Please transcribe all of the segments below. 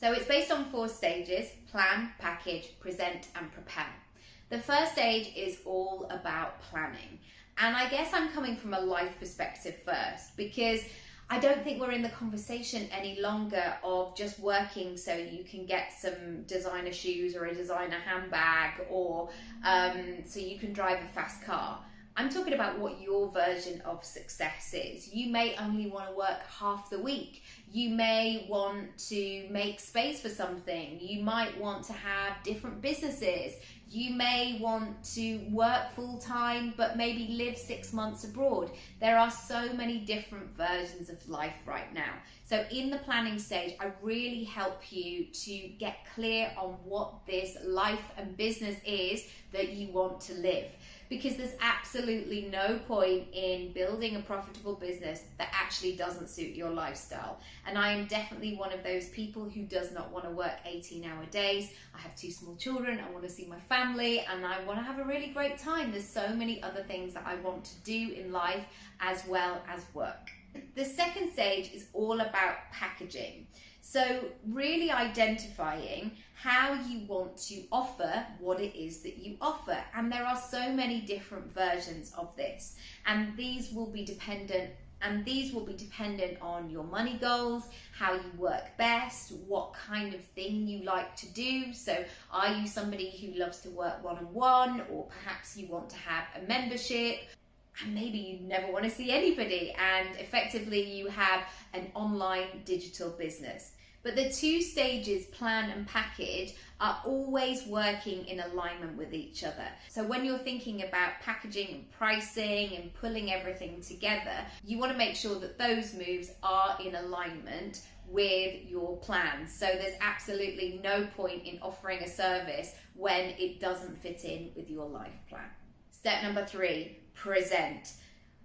So it's based on 4 stages: plan, package, present, and propel. The first stage is all about planning. And I guess I'm coming from a life perspective first, because I don't think we're in the conversation any longer of just working so you can get some designer shoes or a designer handbag, or so you can drive a fast car. I'm talking about what your version of success is. You may only want to work half the week. You may want to make space for something. You might want to have different businesses. You may want to work full time, but maybe live 6 months abroad. There are so many different versions of life right now. So in the planning stage, I really help you to get clear on what this life and business is that you want to live. Because there's absolutely no point in building a profitable business that actually doesn't suit your lifestyle. And I am definitely one of those people who does not want to work 18-hour days. I have 2 small children, I want to see my family, and I want to have a really great time. There's so many other things that I want to do in life as well as work. The second stage is all about packaging. So really identifying how you want to offer what it is that you offer. And there are so many different versions of this. And these will be dependent on your money goals, how you work best, what kind of thing you like to do. So are you somebody who loves to work one-on-one, or perhaps you want to have a membership? And maybe you never want to see anybody, and effectively you have an online digital business. But the 2 stages, plan and package, are always working in alignment with each other. So when you're thinking about packaging and pricing and pulling everything together, you want to make sure that those moves are in alignment with your plans. So there's absolutely no point in offering a service when it doesn't fit in with your life plan. Step number 3, present.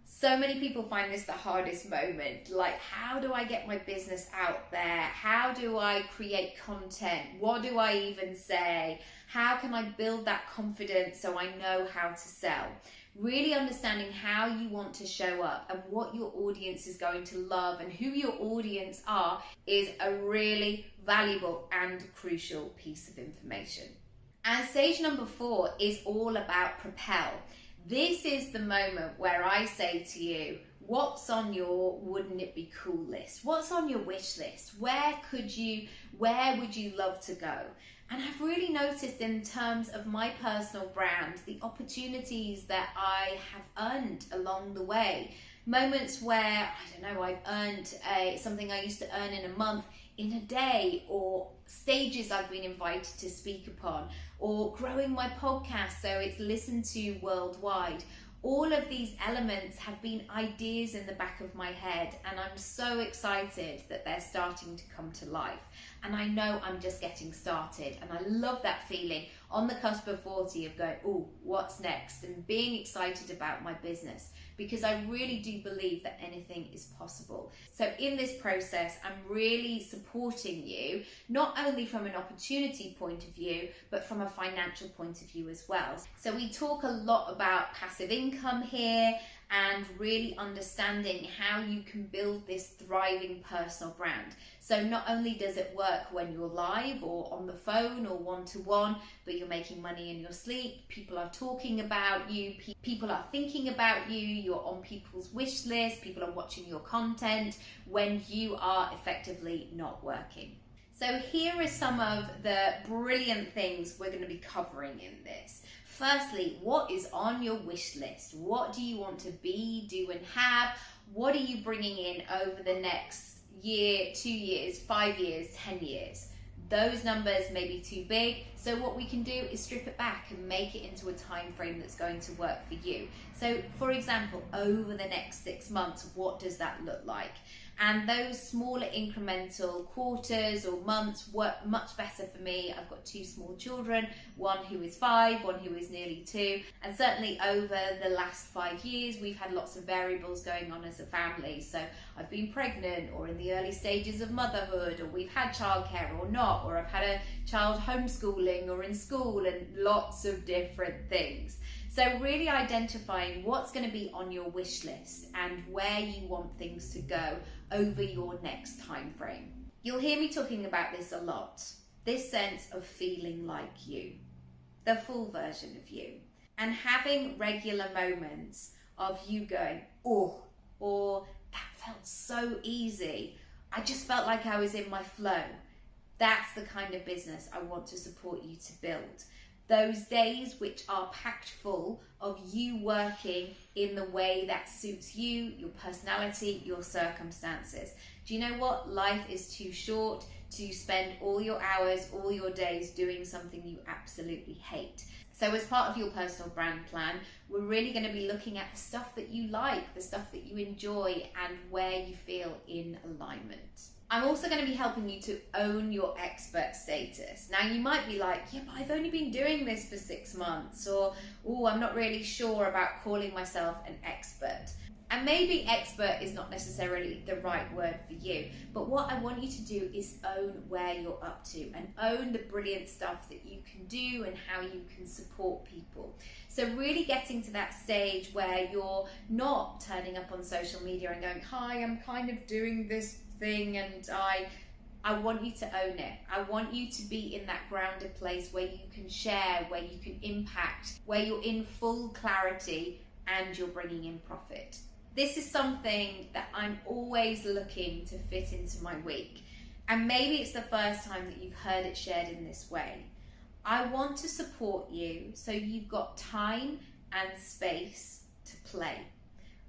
So many people find this the hardest moment. Like, how do I get my business out there? How do I create content? What do I even say? How can I build that confidence so I know how to sell? Really understanding how you want to show up and what your audience is going to love and who your audience are is a really valuable and crucial piece of information. And stage number 4 is all about propel. This is the moment where I say to you, what's on your wouldn't it be cool list? What's on your wish list? Where would you love to go? And I've really noticed, in terms of my personal brand, the opportunities that I have earned along the way. Moments where, I don't know, I've earned something I used to earn in a month in a day, or stages I've been invited to speak upon, or growing my podcast so it's listened to worldwide. All of these elements have been ideas in the back of my head, and I'm so excited that they're starting to come to life. And I know I'm just getting started, and I love that feeling on the cusp of 40 of going, oh, what's next? And being excited about my business, because I really do believe that anything is possible. So in this process, I'm really supporting you, not only from an opportunity point of view, but from a financial point of view as well. So we talk a lot about passive income here, and really understanding how you can build this thriving personal brand. So not only does it work when you're live or on the phone or one-to-one, but you're making money in your sleep, people are talking about you, people are thinking about you, you're on people's wish list, people are watching your content when you are effectively not working. So here are some of the brilliant things we're going to be covering in this. Firstly, what is on your wish list? What do you want to be, do, and have? What are you bringing in over the next year, 2 years, 5 years, 10 years? Those numbers may be too big, so what we can do is strip it back and make it into a time frame that's going to work for you. So for example, over the next 6 months, what does that look like? And those smaller incremental quarters or months work much better for me. I've got 2 small children, one who is 5, one who is nearly 2. And certainly over the last 5 years, we've had lots of variables going on as a family. So I've been pregnant, or in the early stages of motherhood, or we've had childcare or not, or I've had a child homeschooling or in school, and lots of different things. So really identifying what's going to be on your wish list and where you want things to go over your next time frame. You'll hear me talking about this a lot. This sense of feeling like you, the full version of you, and having regular moments of you going, oh, or that felt so easy. I just felt like I was in my flow. That's the kind of business I want to support you to build. Those days which are packed full of you working in the way that suits you, your personality, your circumstances. Do you know what? Life is too short to spend all your hours, all your days doing something you absolutely hate. So as part of your personal brand plan, we're really going to be looking at the stuff that you like, the stuff that you enjoy, and where you feel in alignment. I'm also going to be helping you to own your expert status. Now you might be like, yeah, but I've only been doing this for 6 months, or, oh, I'm not really sure about calling myself an expert. And maybe expert is not necessarily the right word for you, but what I want you to do is own where you're up to and own the brilliant stuff that you can do and how you can support people. So really getting to that stage where you're not turning up on social media and going, hi, I'm kind of doing this thing and I want you to own it. I want you to be in that grounded place where you can share, where you can impact, where you're in full clarity and you're bringing in profit. This is something that I'm always looking to fit into my week. And maybe it's the first time that you've heard it shared in this way. I want to support you so you've got time and space to play,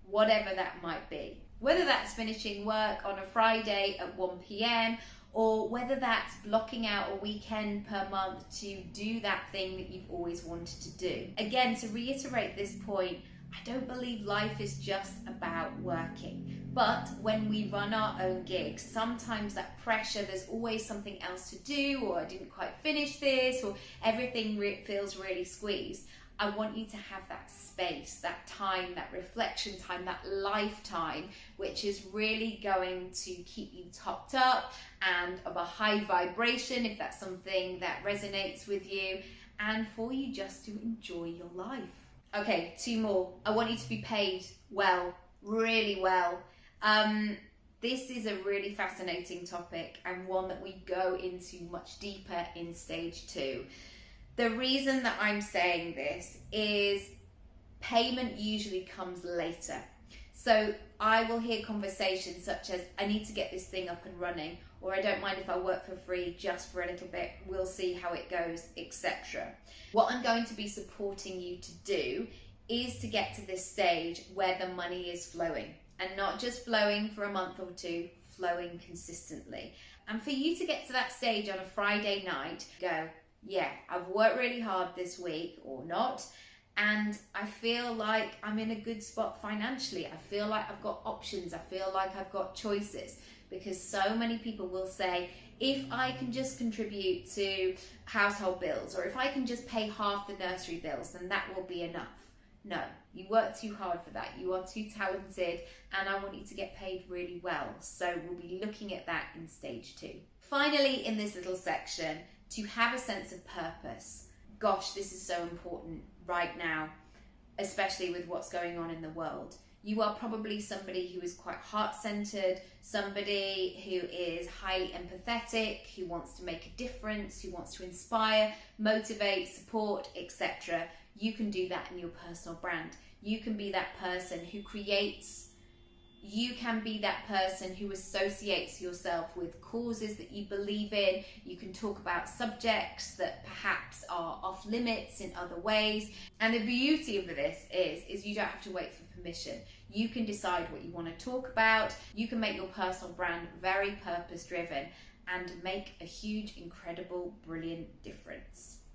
whatever that might be. Whether that's finishing work on a Friday at 1 p.m. or whether that's blocking out a weekend per month to do that thing that you've always wanted to do. Again, to reiterate this point, I don't believe life is just about working. But when we run our own gigs, sometimes that pressure, there's always something else to do, or I didn't quite finish this, or everything feels really squeezed. I want you to have that space, that time, that reflection time, that lifetime, which is really going to keep you topped up and of a high vibration, if that's something that resonates with you, and for you just to enjoy your life. Okay, 2 more. I want you to be paid well, really well. This is a really fascinating topic and one that we go into much deeper in stage 2. The reason that I'm saying this is payment usually comes later. So I will hear conversations such as, I need to get this thing up and running, or I don't mind if I work for free just for a little bit, we'll see how it goes, etc. What I'm going to be supporting you to do is to get to this stage where the money is flowing, and not just flowing for a month or 2, flowing consistently. And for you to get to that stage on a Friday night, go, yeah, I've worked really hard this week or not, and I feel like I'm in a good spot financially. I feel like I've got options. I feel like I've got choices, because so many people will say, if I can just contribute to household bills, or if I can just pay half the nursery bills, then that will be enough. No, you work too hard for that. You are too talented, and I want you to get paid really well. So we'll be looking at that in stage 2. Finally, in this little section, to have a sense of purpose. Gosh, this is so important right now, especially with what's going on in the world. You are probably somebody who is quite heart-centered, somebody who is highly empathetic, who wants to make a difference, who wants to inspire, motivate, support, etc. You can do that in your personal brand. You can be that person who creates. You can be that person who associates yourself with causes that you believe in. You can talk about subjects that perhaps are off limits in other ways. And the beauty of this is you don't have to wait for permission. You can decide what you want to talk about. You can make your personal brand very purpose driven and make a huge, incredible, brilliant difference.